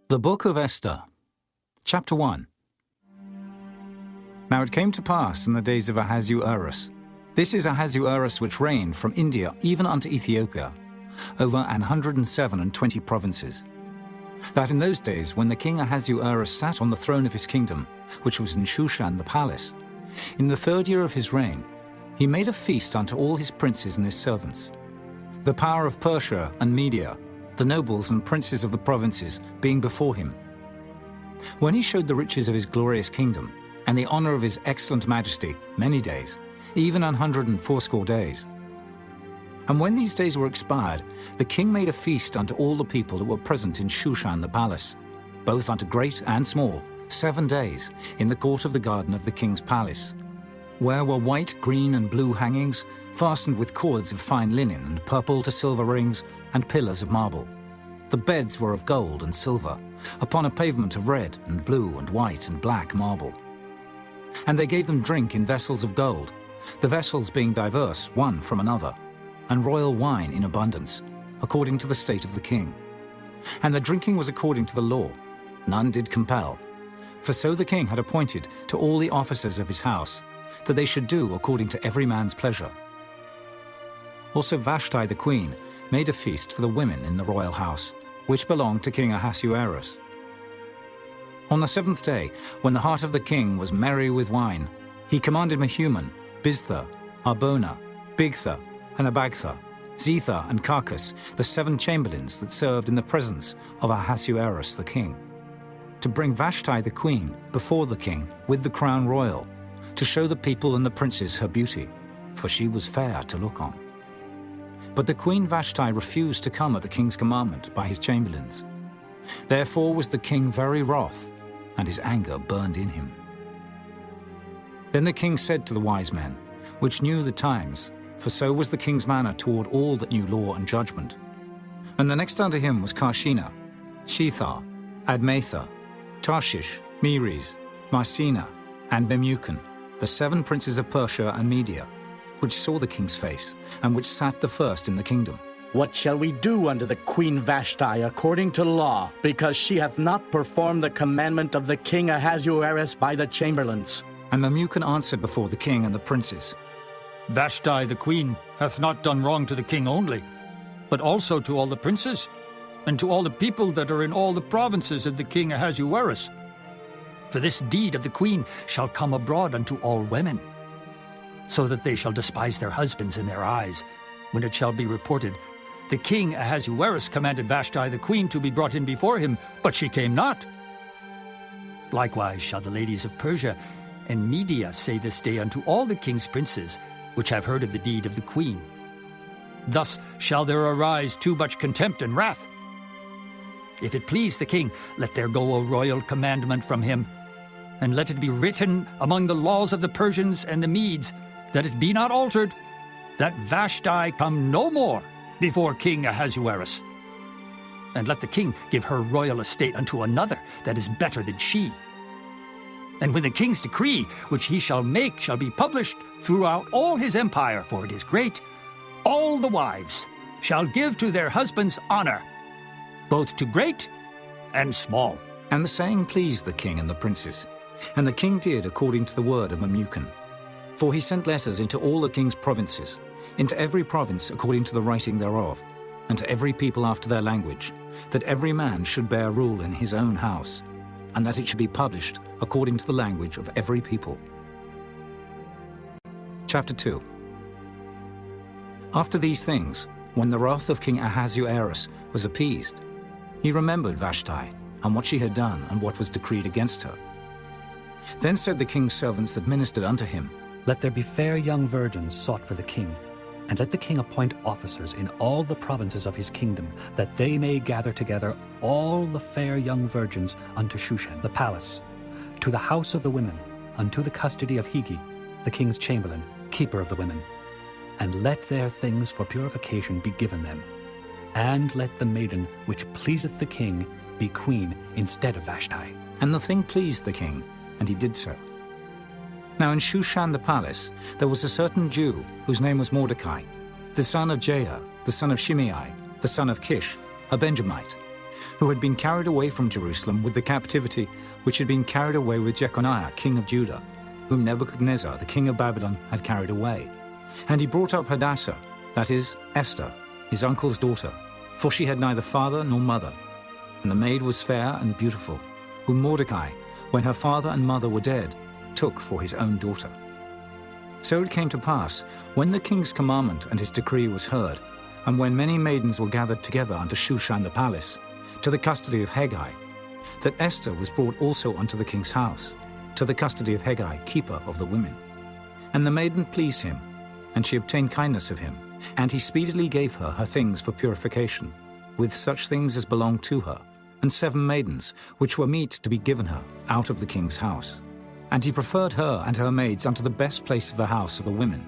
The Book of Esther, Chapter 1. Now it came to pass in the days of Ahasuerus. This is Ahasuerus which reigned from India even unto Ethiopia, over 127 provinces. That in those days, when the king Ahasuerus sat on the throne of his kingdom, which was in Shushan the palace, in the 3rd year of his reign, he made a feast unto all his princes and his servants. The power of Persia and Media, the nobles and princes of the provinces, being before him. When he showed the riches of his glorious kingdom, and the honor of his excellent majesty, many days, even 180 days. And when these days were expired, the king made a feast unto all the people that were present in Shushan the palace, both unto great and small, 7 days, in the court of the garden of the king's palace, where were white, green, and blue hangings, fastened with cords of fine linen, and purple to silver rings, and pillars of marble. The beds were of gold and silver, upon a pavement of red, and blue, and white, and black marble. And they gave them drink in vessels of gold, the vessels being diverse one from another, and royal wine in abundance, according to the state of the king. And the drinking was according to the law, none did compel. For so the king had appointed to all the officers of his house, that they should do according to every man's pleasure. Also Vashti the queen made a feast for the women in the royal house, which belonged to King Ahasuerus. On the 7th day, when the heart of the king was merry with wine, he commanded Mehuman, Biztha, Arbona, Bigtha, and Abagtha, Zetha, and Carcas, the 7 chamberlains that served in the presence of Ahasuerus the king, to bring Vashti the queen before the king with the crown royal, to show the people and the princes her beauty, for she was fair to look on. But the queen Vashti refused to come at the king's commandment by his chamberlains. Therefore was the king very wroth, and his anger burned in him. Then the king said to the wise men, which knew the times, for so was the king's manner toward all that knew law and judgment. And the next unto him was Carshena, Shethar, Admatha, Tarshish, Meres, Marsena, and Memucan, the 7 princes of Persia and Media, which saw the king's face, and which sat the first in the kingdom. What shall we do unto the queen Vashti according to law, because she hath not performed the commandment of the king Ahasuerus by the chamberlains? And Memucan answered before the king and the princes, Vashti the queen hath not done wrong to the king only, but also to all the princes, and to all the people that are in all the provinces of the king Ahasuerus. For this deed of the queen shall come abroad unto all women, so that they shall despise their husbands in their eyes, when it shall be reported, the king Ahasuerus commanded Vashti the queen to be brought in before him, but she came not. Likewise shall the ladies of Persia and Media say this day unto all the king's princes, which have heard of the deed of the queen. Thus shall there arise too much contempt and wrath. If it please the king, let there go a royal commandment from him, and let it be written among the laws of the Persians and the Medes, that it be not altered, that Vashti come no more before King Ahasuerus. And let the king give her royal estate unto another that is better than she. And when the king's decree, which he shall make, shall be published throughout all his empire, for it is great, all the wives shall give to their husbands honor, both to great and small. And the saying pleased the king and the princes. And the king did according to the word of Memucan. For he sent letters into all the king's provinces, into every province according to the writing thereof, and to every people after their language, that every man should bear rule in his own house, and that it should be published according to the language of every people. Chapter 2. After these things, when the wrath of King Ahasuerus was appeased, he remembered Vashti, and what she had done, and what was decreed against her. Then said the king's servants that ministered unto him, Let there be fair young virgins sought for the king, and let the king appoint officers in all the provinces of his kingdom, that they may gather together all the fair young virgins unto Shushan the palace, to the house of the women, unto the custody of Higi, the king's chamberlain, keeper of the women. And let their things for purification be given them. And let the maiden which pleaseth the king be queen instead of Vashti. And the thing pleased the king, and he did so. Now in Shushan the palace there was a certain Jew, whose name was Mordecai, the son of Jair, the son of Shimei, the son of Kish, a Benjamite, who had been carried away from Jerusalem with the captivity which had been carried away with Jeconiah, king of Judah, whom Nebuchadnezzar, the king of Babylon, had carried away. And he brought up Hadassah, that is, Esther, his uncle's daughter, for she had neither father nor mother. And the maid was fair and beautiful, whom Mordecai, when her father and mother were dead, took for his own daughter. So it came to pass, when the king's commandment and his decree was heard, and when many maidens were gathered together unto Shushan the palace, to the custody of Hegai, that Esther was brought also unto the king's house, to the custody of Hegai, keeper of the women. And the maiden pleased him, and she obtained kindness of him, and he speedily gave her her things for purification, with such things as belonged to her, and 7 maidens, which were meet to be given her out of the king's house. And he preferred her and her maids unto the best place of the house of the women.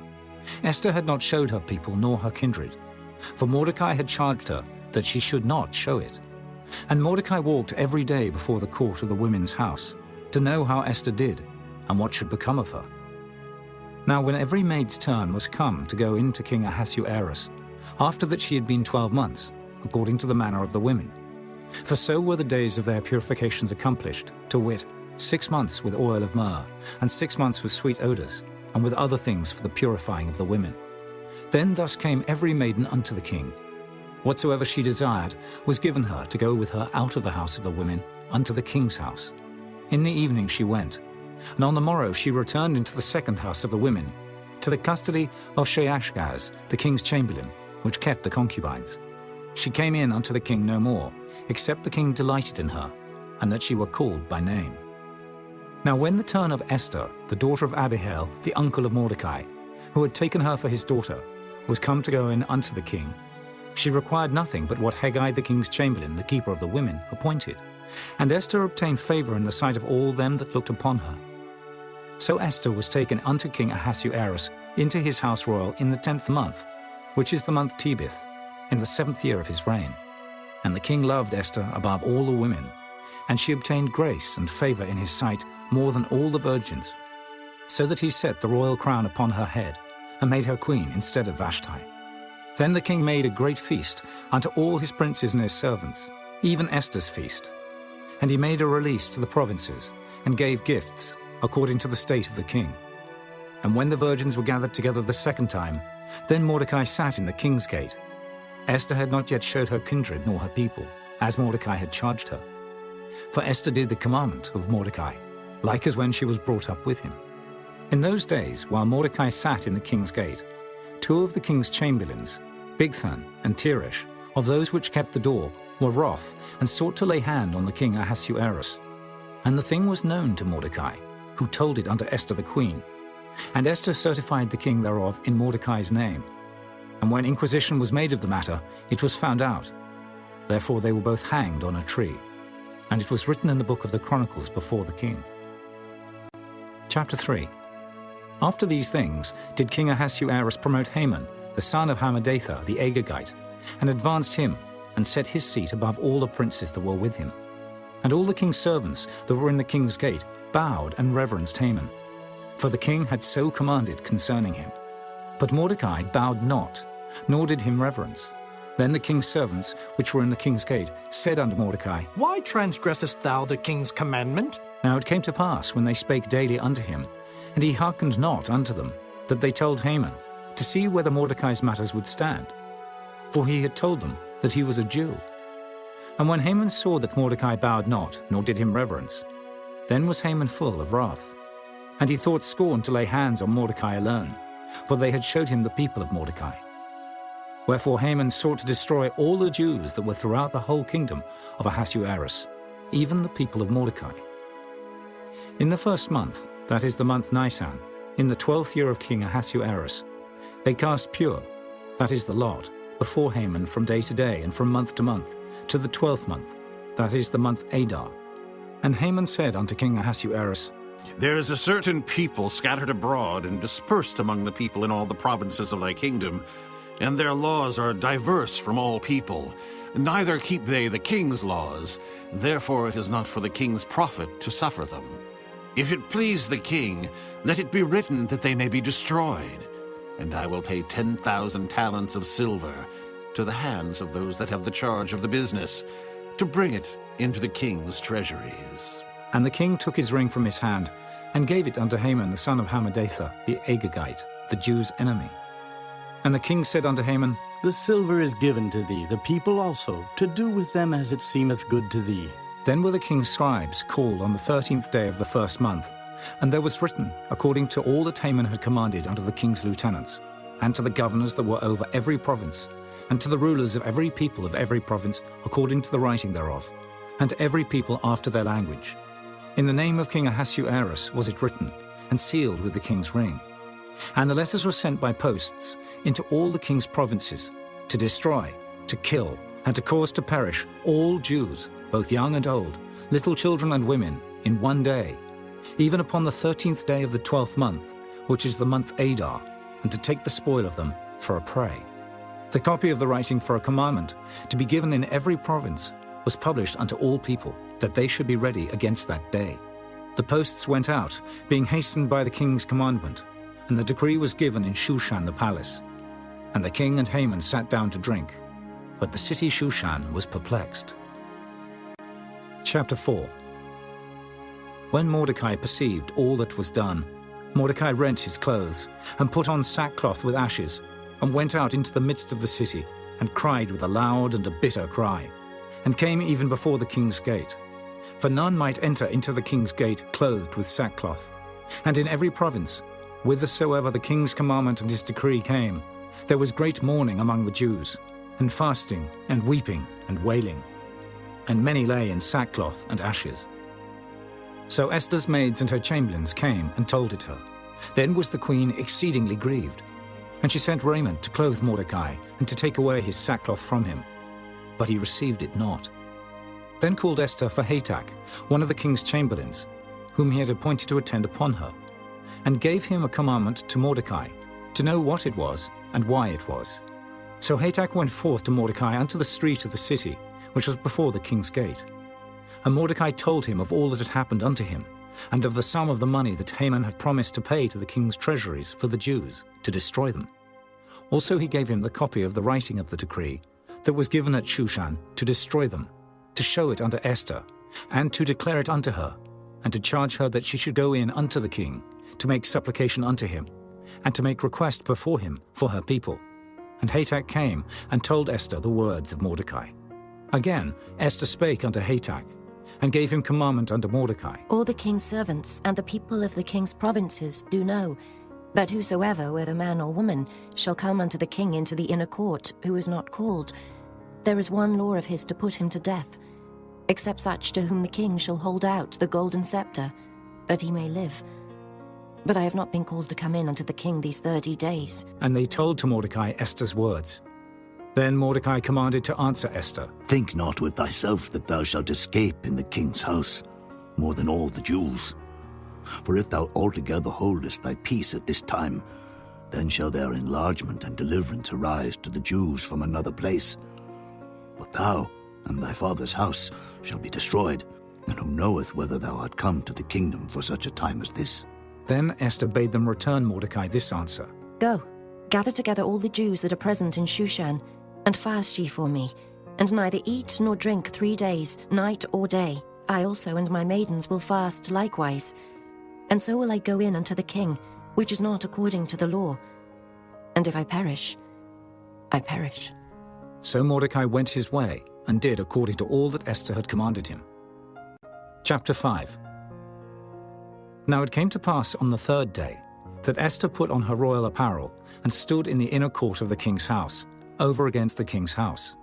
Esther had not showed her people nor her kindred, for Mordecai had charged her that she should not show it. And Mordecai walked every day before the court of the women's house, to know how Esther did, and what should become of her. Now when every maid's turn was come to go in to King Ahasuerus, after that she had been 12 months, according to the manner of the women. For so were the days of their purifications accomplished, to wit, 6 months with oil of myrrh, and 6 months with sweet odours, and with other things for the purifying of the women. Then thus came every maiden unto the king. Whatsoever she desired was given her to go with her out of the house of the women unto the king's house. In the evening she went, and on the morrow she returned into the second house of the women, to the custody of Sheashgaz, the king's chamberlain, which kept the concubines. She came in unto the king no more, except the king delighted in her, and that she were called by name. Now when the turn of Esther, the daughter of Abihail, the uncle of Mordecai, who had taken her for his daughter, was come to go in unto the king, she required nothing but what Hegai the king's chamberlain, the keeper of the women, appointed. And Esther obtained favor in the sight of all them that looked upon her. So Esther was taken unto King Ahasuerus into his house royal in the 10th month, which is the month Tebeth, in the 7th year of his reign. And the king loved Esther above all the women, and she obtained grace and favor in his sight more than all the virgins, so that he set the royal crown upon her head, and made her queen instead of Vashti. Then the king made a great feast unto all his princes and his servants, even Esther's feast. And he made a release to the provinces, and gave gifts, according to the state of the king. And when the virgins were gathered together the second time, then Mordecai sat in the king's gate. Esther had not yet showed her kindred nor her people, as Mordecai had charged her. For Esther did the commandment of Mordecai, like as when she was brought up with him. In those days, while Mordecai sat in the king's gate, 2 of the king's chamberlains, Bigthan and Teresh, of those which kept the door, were wroth, and sought to lay hand on the king Ahasuerus. And the thing was known to Mordecai, who told it unto Esther the queen. And Esther certified the king thereof in Mordecai's name. And when inquisition was made of the matter, it was found out. Therefore they were both hanged on a tree. And it was written in the book of the Chronicles before the king. Chapter 3. After these things did King Ahasuerus promote Haman, the son of Hammedatha the Agagite, and advanced him, and set his seat above all the princes that were with him. And all the king's servants that were in the king's gate bowed and reverenced Haman, for the king had so commanded concerning him. But Mordecai bowed not, nor did him reverence. Then the king's servants, which were in the king's gate, said unto Mordecai, Why transgressest thou the king's commandment? Now it came to pass, when they spake daily unto him, and he hearkened not unto them, that they told Haman, to see whether Mordecai's matters would stand. For he had told them that he was a Jew. And when Haman saw that Mordecai bowed not, nor did him reverence, then was Haman full of wrath. And he thought scorn to lay hands on Mordecai alone, for they had showed him the people of Mordecai. Wherefore Haman sought to destroy all the Jews that were throughout the whole kingdom of Ahasuerus, even the people of Mordecai. In the 1st month, that is the month Nisan, in the 12th year of King Ahasuerus, they cast pure, that is the lot, before Haman from day to day and from month to month, to the 12th month, that is the month Adar. And Haman said unto King Ahasuerus, There is a certain people scattered abroad and dispersed among the people in all the provinces of thy kingdom, and their laws are diverse from all people. Neither keep they the king's laws, therefore it is not for the king's profit to suffer them. If it please the king, let it be written that they may be destroyed, and I will pay 10,000 talents of silver to the hands of those that have the charge of the business, to bring it into the king's treasuries. And the king took his ring from his hand and gave it unto Haman the son of Hammedatha, the Agagite, the Jews' enemy. And the king said unto Haman, The silver is given to thee, the people also, to do with them as it seemeth good to thee. Then were the king's scribes called on the 13th day of the first month, and there was written, according to all that Haman had commanded unto the king's lieutenants, and to the governors that were over every province, and to the rulers of every people of every province, according to the writing thereof, and to every people after their language. In the name of King Ahasuerus was it written, and sealed with the king's ring. And the letters were sent by posts into all the king's provinces, to destroy, to kill, and to cause to perish all Jews, both young and old, little children and women, in one day, even upon the 13th day of the 12th month, which is the month Adar, and to take the spoil of them for a prey. The copy of the writing for a commandment, to be given in every province, was published unto all people, that they should be ready against that day. The posts went out, being hastened by the king's commandment, and the decree was given in Shushan the palace. And the king and Haman sat down to drink, but the city Shushan was perplexed. Chapter 4. When Mordecai perceived all that was done, Mordecai rent his clothes, and put on sackcloth with ashes, and went out into the midst of the city, and cried with a loud and a bitter cry, and came even before the king's gate. For none might enter into the king's gate clothed with sackcloth. And in every province, whithersoever the king's commandment and his decree came, there was great mourning among the Jews, and fasting, and weeping, and wailing. And many lay in sackcloth and ashes. So Esther's maids and her chamberlains came and told it her. Then was the queen exceedingly grieved. And she sent raiment to clothe Mordecai, and to take away his sackcloth from him. But he received it not. Then called Esther for Hatach, one of the king's chamberlains, whom he had appointed to attend upon her, and gave him a commandment to Mordecai, to know what it was, and why it was. So Hatach went forth to Mordecai unto the street of the city, which was before the king's gate. And Mordecai told him of all that had happened unto him, and of the sum of the money that Haman had promised to pay to the king's treasuries for the Jews, to destroy them. Also he gave him the copy of the writing of the decree that was given at Shushan, to destroy them, to show it unto Esther, and to declare it unto her, and to charge her that she should go in unto the king, to make supplication unto him, and to make request before him for her people. And Hatach came and told Esther the words of Mordecai. Again Esther spake unto Hatach, and gave him commandment unto Mordecai. All the king's servants and the people of the king's provinces do know that whosoever, whether man or woman, shall come unto the king into the inner court, who is not called, there is one law of his to put him to death, except such to whom the king shall hold out the golden scepter, that he may live. But I have not been called to come in unto the king these 30 days. And they told to Mordecai Esther's words. Then Mordecai commanded to answer Esther. Think not with thyself that thou shalt escape in the king's house, more than all the Jews. For if thou altogether holdest thy peace at this time, then shall their enlargement and deliverance arise to the Jews from another place. But thou and thy father's house shall be destroyed, and who knoweth whether thou art come to the kingdom for such a time as this? Then Esther bade them return Mordecai this answer. Go, gather together all the Jews that are present in Shushan, and fast ye for me, and neither eat nor drink 3 days, night or day. I also and my maidens will fast likewise. And so will I go in unto the king, which is not according to the law. And if I perish, I perish. So Mordecai went his way, and did according to all that Esther had commanded him. Chapter 5. Now it came to pass on the 3rd day, that Esther put on her royal apparel, and stood in the inner court of the king's house, over against the king's house.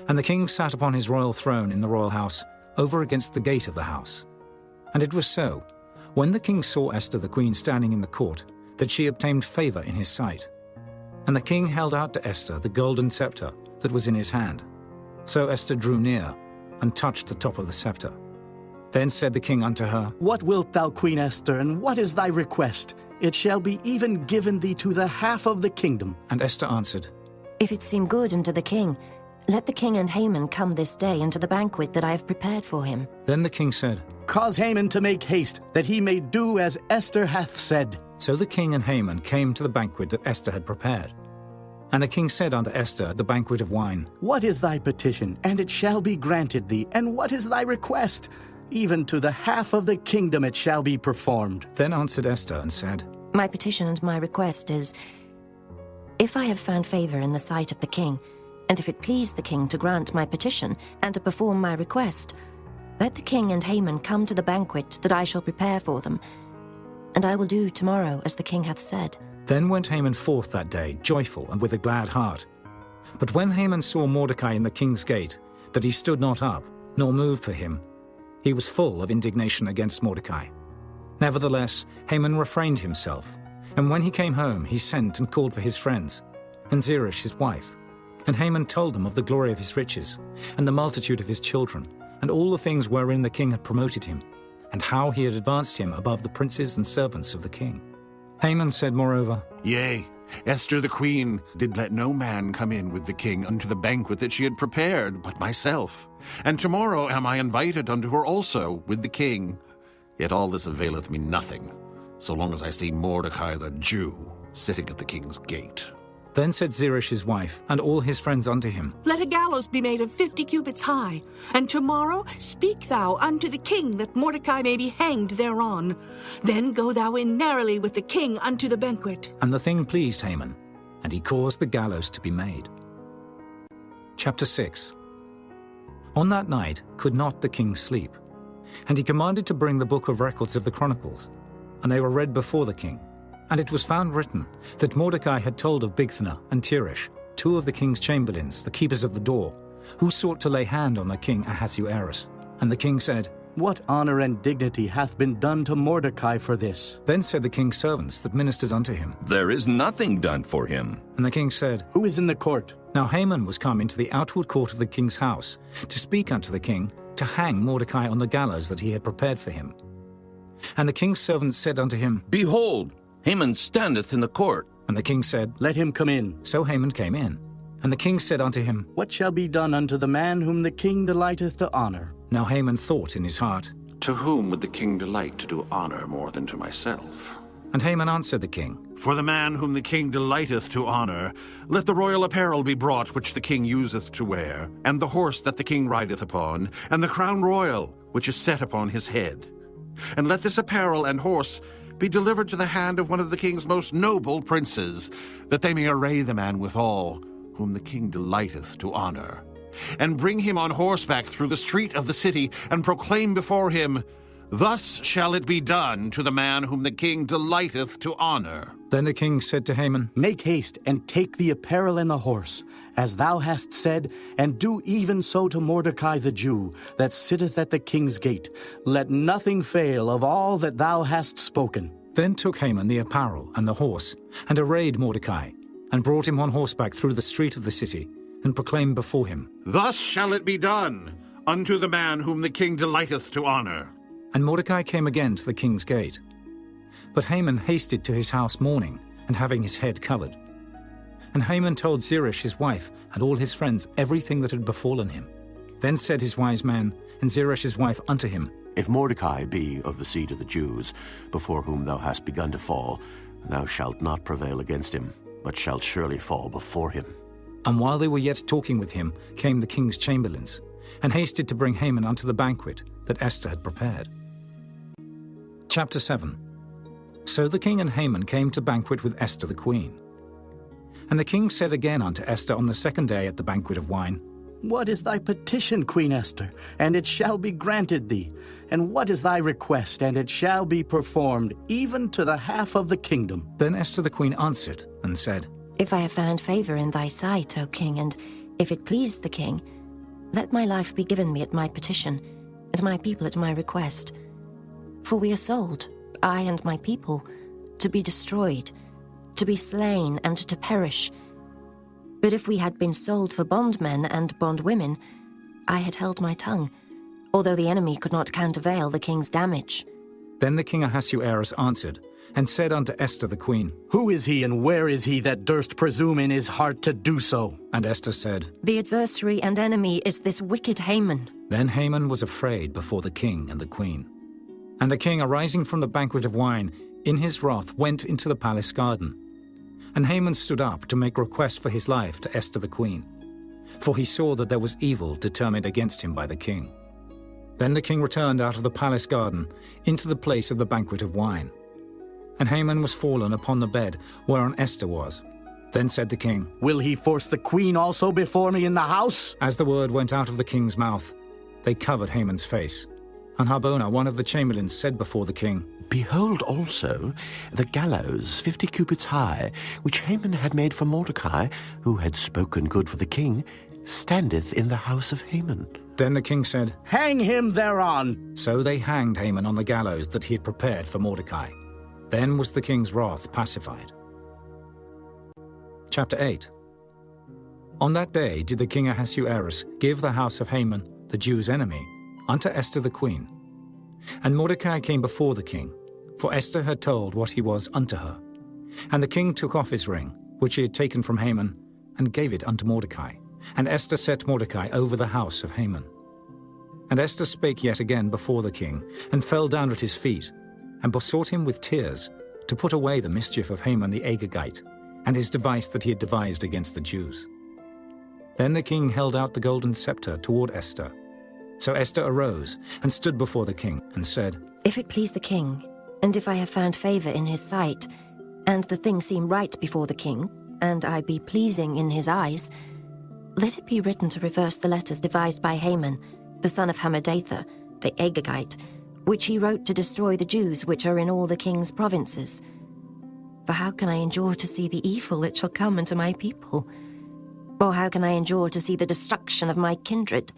And the king sat upon his royal throne in the royal house, over against the gate of the house. And it was so, when the king saw Esther the queen standing in the court, that she obtained favor in his sight. And the king held out to Esther the golden scepter that was in his hand. So Esther drew near, and touched the top of the scepter. Then said the king unto her, What wilt thou, Queen Esther, and what is thy request? It shall be even given thee to the half of the kingdom. And Esther answered, If it seem good unto the king, let the king and Haman come this day unto the banquet that I have prepared for him. Then the king said, Cause Haman to make haste, that he may do as Esther hath said. So the king and Haman came to the banquet that Esther had prepared. And the king said unto Esther at the banquet of wine, What is thy petition? And it shall be granted thee. And what is thy request? Even to the half of the kingdom it shall be performed. Then answered Esther and said, My petition and my request is, if I have found favor in the sight of the king, and if it please the king to grant my petition and to perform my request, let the king and Haman come to the banquet that I shall prepare for them, and I will do tomorrow as the king hath said. Then went Haman forth that day, joyful and with a glad heart. But when Haman saw Mordecai in the king's gate, that he stood not up, nor moved for him, he was full of indignation against Mordecai. Nevertheless, Haman refrained himself, and when he came home, he sent and called for his friends, and Zeresh his wife. And Haman told them of the glory of his riches, and the multitude of his children, and all the things wherein the king had promoted him, and how he had advanced him above the princes and servants of the king. Haman said moreover, Yea, Esther the queen did let no man come in with the king unto the banquet that she had prepared, but myself. And tomorrow am I invited unto her also with the king. Yet all this availeth me nothing, so long as I see Mordecai the Jew sitting at the king's gate. Then said Zeresh his wife, and all his friends unto him, Let a gallows be made of 50 cubits high, and tomorrow speak thou unto the king that Mordecai may be hanged thereon. Then go thou in narrowly with the king unto the banquet. And the thing pleased Haman, and he caused the gallows to be made. Chapter 6. On that night could not the king sleep, and he commanded to bring the book of records of the Chronicles, and they were read before the king. And it was found written that Mordecai had told of Bigthana and Teresh, two of the king's chamberlains, the keepers of the door, who sought to lay hand on the king Ahasuerus. And the king said, What honor and dignity hath been done to Mordecai for this? Then said the king's servants that ministered unto him, There is nothing done for him. And the king said, Who is in the court? Now Haman was come into the outward court of the king's house, to speak unto the king, to hang Mordecai on the gallows that he had prepared for him. And the king's servants said unto him, Behold, Haman standeth in the court. And the king said, Let him come in. So Haman came in. And the king said unto him, What shall be done unto the man whom the king delighteth to honor? Now Haman thought in his heart, To whom would the king delight to do honor more than to myself? And Haman answered the king, For the man whom the king delighteth to honor, let the royal apparel be brought which the king useth to wear, and the horse that the king rideth upon, and the crown royal which is set upon his head. And let this apparel and horse be delivered to the hand of one of the king's most noble princes, that they may array the man withal, whom the king delighteth to honor, and bring him on horseback through the street of the city, and proclaim before him, Thus shall it be done to the man whom the king delighteth to honor. Then the king said to Haman, Make haste, and take the apparel and the horse, as thou hast said, and do even so to Mordecai the Jew, that sitteth at the king's gate. Let nothing fail of all that thou hast spoken. Then took Haman the apparel and the horse, and arrayed Mordecai, and brought him on horseback through the street of the city, and proclaimed before him, Thus shall it be done unto the man whom the king delighteth to honor. And Mordecai came again to the king's gate. But Haman hasted to his house mourning, and having his head covered. And Haman told Zeresh his wife and all his friends everything that had befallen him. Then said his wise man and Zeresh his wife unto him, If Mordecai be of the seed of the Jews, before whom thou hast begun to fall, thou shalt not prevail against him, but shalt surely fall before him. And while they were yet talking with him, came the king's chamberlains, and hasted to bring Haman unto the banquet that Esther had prepared. Chapter 7. So the king and Haman came to banquet with Esther the queen. And the king said again unto Esther on the second day at the banquet of wine, What is thy petition, Queen Esther? And it shall be granted thee. And what is thy request? And it shall be performed, even to the half of the kingdom. Then Esther the queen answered and said, If I have found favor in thy sight, O king, and if it please the king, let my life be given me at my petition, and my people at my request. For we are sold, I and my people, to be destroyed, to be slain, and to perish. But if we had been sold for bondmen and bondwomen, I had held my tongue, although the enemy could not countervail the king's damage. Then the king Ahasuerus answered, and said unto Esther the queen, Who is he, and where is he that durst presume in his heart to do so? And Esther said, The adversary and enemy is this wicked Haman. Then Haman was afraid before the king and the queen. And the king, arising from the banquet of wine, in his wrath went into the palace garden. And Haman stood up to make request for his life to Esther the queen, for he saw that there was evil determined against him by the king. Then the king returned out of the palace garden into the place of the banquet of wine. And Haman was fallen upon the bed whereon Esther was. Then said the king, Will he force the queen also before me in the house? As the word went out of the king's mouth, they covered Haman's face. And Harbona, one of the chamberlains, said before the king, Behold also the gallows 50 cubits high, which Haman had made for Mordecai, who had spoken good for the king, standeth in the house of Haman. Then the king said, Hang him thereon. So they hanged Haman on the gallows that he had prepared for Mordecai. Then was the king's wrath pacified. Chapter 8. On that day did the king Ahasuerus give the house of Haman, the Jews' enemy, unto Esther the queen. And Mordecai came before the king, for Esther had told what he was unto her. And the king took off his ring, which he had taken from Haman, and gave it unto Mordecai. And Esther set Mordecai over the house of Haman. And Esther spake yet again before the king, and fell down at his feet, and besought him with tears to put away the mischief of Haman the Agagite, and his device that he had devised against the Jews. Then the king held out the golden scepter toward Esther. So Esther arose and stood before the king, and said, If it please the king, and if I have found favor in his sight, and the thing seem right before the king, and I be pleasing in his eyes, let it be written to reverse the letters devised by Haman, the son of Hammedatha, the Agagite, which he wrote to destroy the Jews which are in all the king's provinces. For how can I endure to see the evil that shall come unto my people? Or how can I endure to see the destruction of my kindred?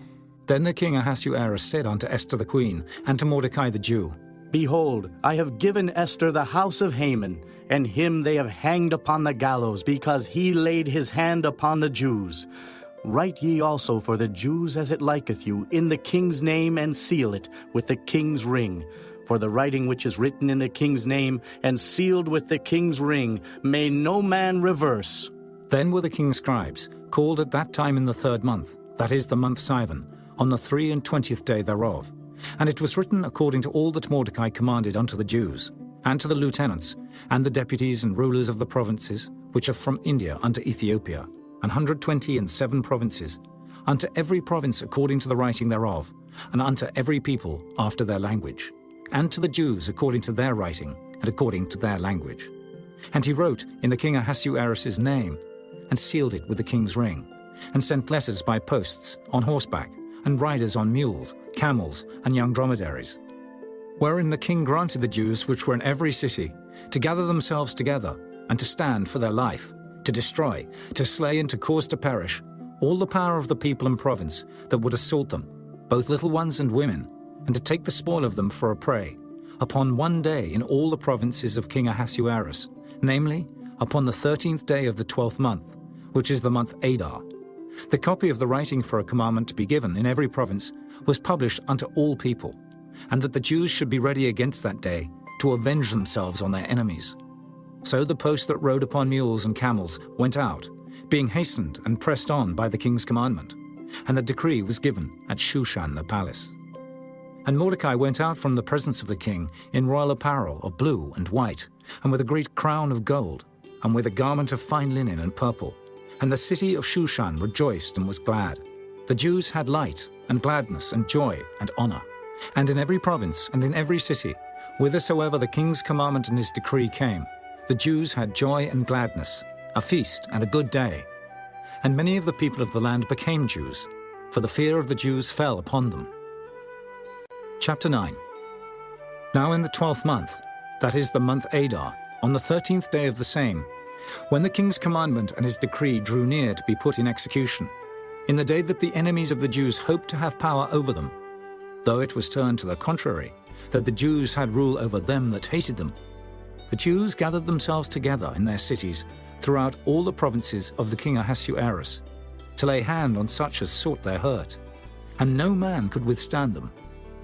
Then the king Ahasuerus said unto Esther the queen, and to Mordecai the Jew, Behold, I have given Esther the house of Haman, and him they have hanged upon the gallows, because he laid his hand upon the Jews. Write ye also for the Jews as it liketh you, in the king's name, and seal it with the king's ring. For the writing which is written in the king's name, and sealed with the king's ring, may no man reverse. Then were the king's scribes called at that time in the 3rd month, that is the month Sivan, on the 23rd day thereof. And it was written according to all that Mordecai commanded unto the Jews, and to the lieutenants, and the deputies and rulers of the provinces, which are from India unto Ethiopia, 127 provinces, unto every province according to the writing thereof, and unto every people after their language, and to the Jews according to their writing, and according to their language. And he wrote in the king Ahasuerus' name, and sealed it with the king's ring, and sent letters by posts, on horseback, and riders on mules, camels, and young dromedaries. Wherein the king granted the Jews which were in every city to gather themselves together, and to stand for their life, to destroy, to slay, and to cause to perish all the power of the people and province that would assault them, both little ones and women, and to take the spoil of them for a prey, upon one day in all the provinces of King Ahasuerus, namely, upon the 13th day of the 12th month, which is the month Adar. The copy of the writing for a commandment to be given in every province was published unto all people, and that the Jews should be ready against that day to avenge themselves on their enemies. So the posts that rode upon mules and camels went out, being hastened and pressed on by the king's commandment, and the decree was given at Shushan the palace. And Mordecai went out from the presence of the king in royal apparel of blue and white, and with a great crown of gold, and with a garment of fine linen and purple. And the city of Shushan rejoiced and was glad. The Jews had light and gladness and joy and honor. And in every province and in every city, whithersoever the king's commandment and his decree came, the Jews had joy and gladness, a feast and a good day. And many of the people of the land became Jews, for the fear of the Jews fell upon them. Chapter 9. Now in the 12th month, that is the month Adar, on the 13th day of the same, when the king's commandment and his decree drew near to be put in execution, in the day that the enemies of the Jews hoped to have power over them, though it was turned to the contrary, that the Jews had rule over them that hated them, the Jews gathered themselves together in their cities throughout all the provinces of the king Ahasuerus, to lay hand on such as sought their hurt, and no man could withstand them,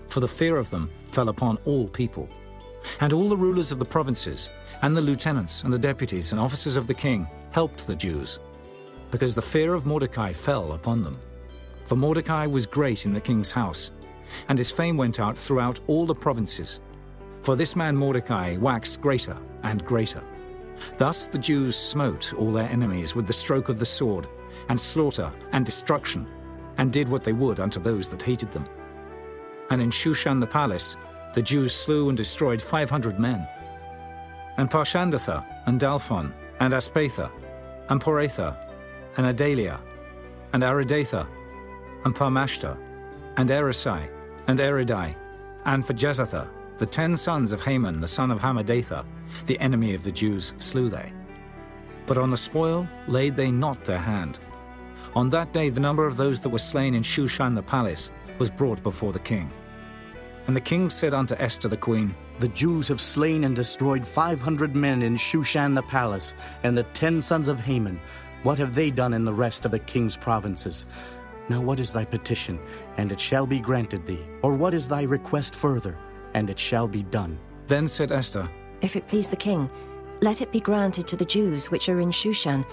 for the fear of them fell upon all people. And all the rulers of the provinces, and the lieutenants and the deputies and officers of the king helped the Jews, because the fear of Mordecai fell upon them. For Mordecai was great in the king's house, and his fame went out throughout all the provinces. For this man Mordecai waxed greater and greater. Thus the Jews smote all their enemies with the stroke of the sword, and slaughter and destruction, and did what they would unto those that hated them. And in Shushan the palace the Jews slew and destroyed 500 men. And Parshandatha, and Dalphon, and Aspatha, and Poratha, and Adalia, and Aridatha, and Parmashta, and Erisai, and Eridai, and for Jezatha, the 10 sons of Haman the son of Hammedatha, the enemy of the Jews, slew they. But on the spoil laid they not their hand. On that day the number of those that were slain in Shushan the palace was brought before the king. And the king said unto Esther the queen, The Jews have slain and destroyed 500 men in Shushan the palace, and the 10 sons of Haman. What have they done in the rest of the king's provinces? Now what is thy petition, and it shall be granted thee? Or what is thy request further, and it shall be done? Then said Esther, If it please the king, let it be granted to the Jews which are in Shushan,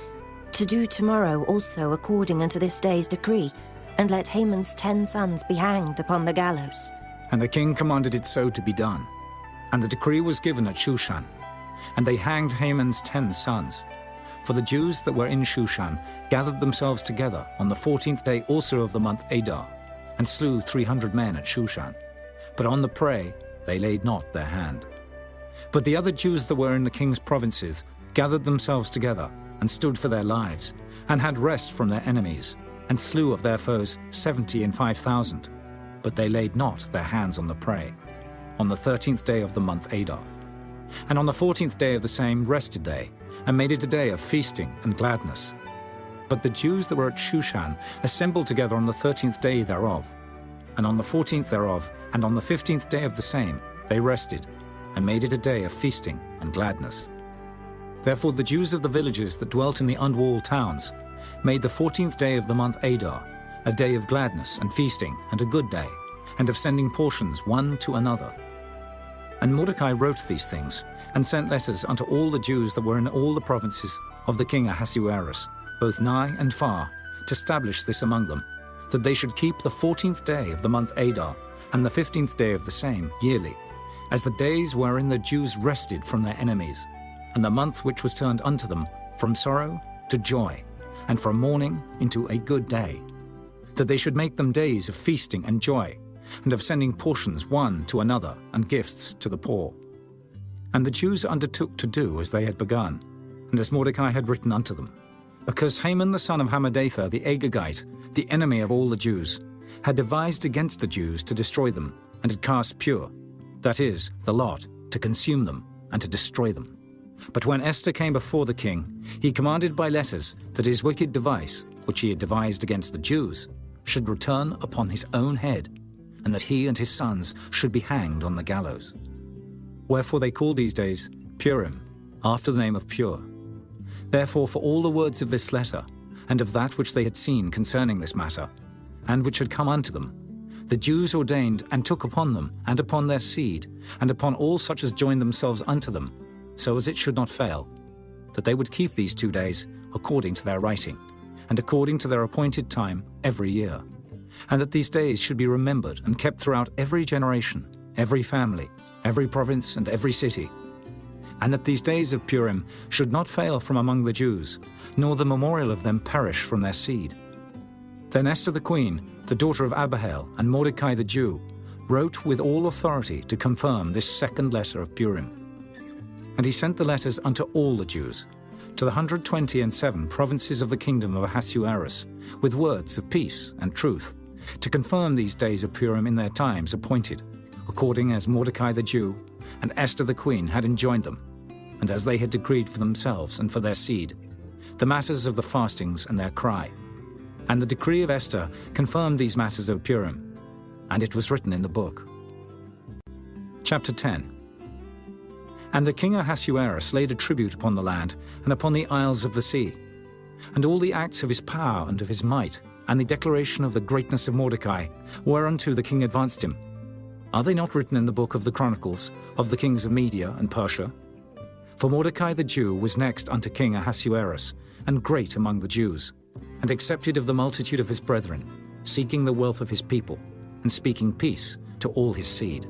to do tomorrow also according unto this day's decree, and let Haman's 10 sons be hanged upon the gallows. And the king commanded it so to be done. And the decree was given at Shushan. And they hanged Haman's 10 sons. For the Jews that were in Shushan gathered themselves together on the 14th day also of the month Adar, and slew 300 men at Shushan. But on the prey they laid not their hand. But the other Jews that were in the king's provinces gathered themselves together, and stood for their lives, and had rest from their enemies, and slew of their foes 75,000. But they laid not their hands on the prey, on the 13th day of the month Adar. And on the 14th day of the same rested they, and made it a day of feasting and gladness. But the Jews that were at Shushan assembled together on the 13th day thereof. And on the 14th thereof, and on the 15th day of the same, they rested, and made it a day of feasting and gladness. Therefore the Jews of the villages that dwelt in the unwalled towns made the 14th day of the month Adar a day of gladness and feasting and a good day, and of sending portions one to another. And Mordecai wrote these things, and sent letters unto all the Jews that were in all the provinces of the king Ahasuerus, both nigh and far, to establish this among them, that they should keep the 14th day of the month Adar, and the 15th day of the same, yearly, as the days wherein the Jews rested from their enemies, and the month which was turned unto them from sorrow to joy, and from mourning into a good day, that they should make them days of feasting and joy, and of sending portions one to another, and gifts to the poor. And the Jews undertook to do as they had begun, and as Mordecai had written unto them, because Haman the son of Hammedatha the Agagite, the enemy of all the Jews, had devised against the Jews to destroy them, and had cast Pur, that is, the lot, to consume them, and to destroy them. But when Esther came before the king, he commanded by letters that his wicked device, which he had devised against the Jews, should return upon his own head, and that he and his sons should be hanged on the gallows. Wherefore they called these days Purim, after the name of Pur. Therefore for all the words of this letter, and of that which they had seen concerning this matter, and which had come unto them, the Jews ordained and took upon them, and upon their seed, and upon all such as joined themselves unto them, so as it should not fail, that they would keep these 2 days according to their writing, and according to their appointed time every year, and that these days should be remembered and kept throughout every generation, every family, every province, and every city, and that these days of Purim should not fail from among the Jews, nor the memorial of them perish from their seed. Then Esther the queen, the daughter of Abihail, and Mordecai the Jew, wrote with all authority to confirm this second letter of Purim. And he sent the letters unto all the Jews, to the 127 provinces of the kingdom of Ahasuerus, with words of peace and truth, to confirm these days of Purim in their times appointed, according as Mordecai the Jew and Esther the queen had enjoined them, and as they had decreed for themselves and for their seed, the matters of the fastings and their cry. And the decree of Esther confirmed these matters of Purim, and it was written in the book. Chapter 10. And the king Ahasuerus laid a tribute upon the land and upon the isles of the sea, and all the acts of his power and of his might, and the declaration of the greatness of Mordecai, whereunto the king advanced him. Are they not written in the book of the Chronicles of the kings of Media and Persia? For Mordecai the Jew was next unto King Ahasuerus, and great among the Jews, and accepted of the multitude of his brethren, seeking the wealth of his people, and speaking peace to all his seed.